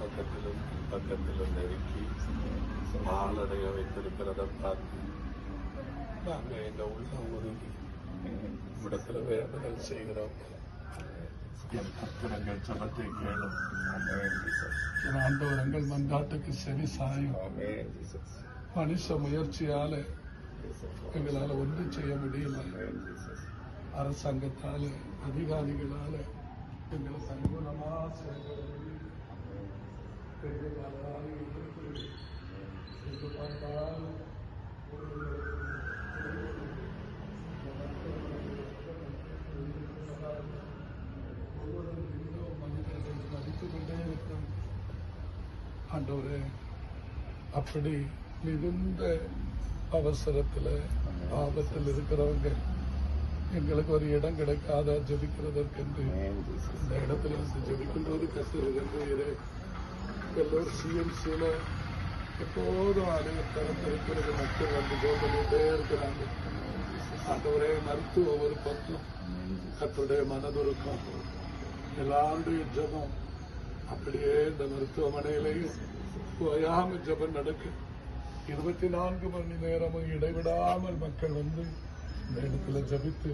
பக்கத்திலும் பக்கத்திலும் நெருக்கி ஆளடைய வைத்திருக்கிறத பார்த்து நாங்கள் எங்க உள்ள உருகி இடத்துல வேண்டுதல் செய்கிறோம். என் கத்திரங்கள் ஜபத்தை கேளும். ஆண்டவர் எங்கள் மன்றாட்டுக்கு செவி சாயும். மனுஷ முயற்சியால எங்களால ஒன்றும் செய்ய முடியல. அரசாங்கத்தால அதிகாரிகளால எங்களுக்கு அனுகூலமா மதித்துக் கொண்டே இருக்கிறோம். ஆண்டவரே, அப்படி மிகுந்த அவசரத்துல ஆபத்தில் இருக்கிறவங்க எங்களுக்கு ஒரு இடம் கிடைக்காத ஜபிக்கிறதற்கென்று இந்த இடத்துல வந்து ஜபிக்கின்றது கத்துறதுன்னு எல்லோரும் சிஎம்சியில எப்போதும் ஆலயம் திறந்திருக்கிறது. மக்கள் வந்து ஜோபலிட்டே இருக்கிறாங்க. ஆண்டவரே, மருத்துவம் ஒரு பக்கம், கத்துடைய மனதுருக்கம், எல்லாருடைய ஜபம் அப்படியே இந்த மருத்துவமனையிலையும் ஓயாம ஜபம் நடக்கு. 24 மணி நேரமும் இடைவிடாமல் மக்கள் வந்து இந்த இடத்துல ஜபித்து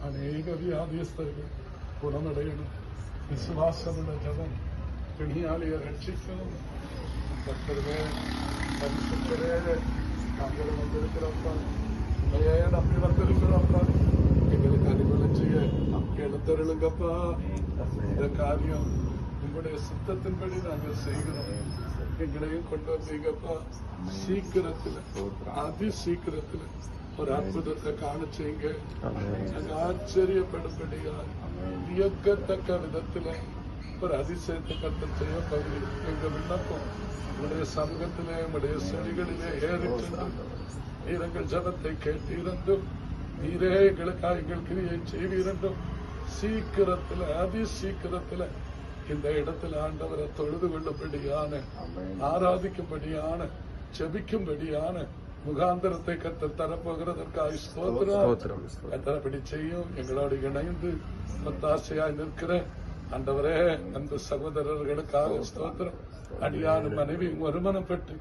அநேக வியாதியஸ்தர்கள் குணமடையணும். விசுவாசமுள்ள ஜபம் பிணியாளியை ரட்சிக்கணும். கர்த்தரே, பரிசுத்தரே, நாங்கள் வந்திருக்கிறோம்ப்பா, உண்மையே நம்பி வந்திருக்கிறோம்ப்பா, எங்களுக்கு அறிவுரை செய்ய எழுத்தருளுங்கப்பா. இந்த காரியம் உங்களுடைய சித்தத்தின்படி நாங்கள் செய்கிறோம். எங்களையும் கொண்டு வந்தீங்கப்பா. சீக்கிரத்துல, அதி சீக்கிரத்துல ஒரு அற்புதத்தை காண செய்யுங்க. நாங்கள் ஆச்சரியப்படும்படியா வியக்கத்தக்க விதத்துல ஒரு அதிசயத்தை கட்ட செய்ய பகுதி எங்க விண்ணப்பம் உங்களுடைய சமூகத்திலே, உங்களுடைய செடிகளிலே ஏறிட்டு நீரங்கள் ஜபத்தை கேட்டீரண்டும் நீரே எங்களுக்காக எங்கள் கிரியை செய்வீரண்டும் சீக்கிரத்துல, அதி சீக்கிரத்துல இந்த இடத்துல ஆண்டவரை தொழுது கொள்ளும்படியான, ஆராதிக்கும்படியான, ஜெபிக்கும்படியான முகாந்திரத்தை கத்த தரப்போகிறதற்காக ஸ்தோத்திரம். கத்தரப்படி செய்யும். எங்களோடு இணைந்து ஒத்தாசையாய் நிற்கிற ஆண்டவரே, அந்த சகோதரர்களுக்காக ஸ்தோத்திரம். அடியான மனைவி ஒருமனப்பட்டு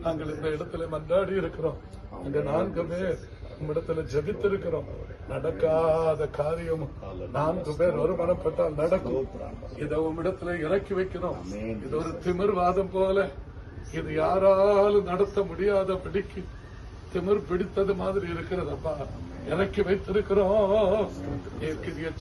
நாங்கள் இந்த இடத்துல மன்றாடி இருக்கிறோம். அங்க 4 பேர் உம்மிடத்துல ஜபித்திருக்கிறோம். நடக்காத காரியம் 4 பேர் ஒருமனப்பட்டால் நடக்கும். இதை உம்மிடத்துல இறக்கி வைக்கிறோம். இது ஒரு திமிர்வாதம் போல, இது யாராலும் நடத்த முடியாதபடிக்கு திமிர் பிடித்தது மாதிரி இருக்கிறதப்பா. இறக்கி வைத்திருக்கிறோம்.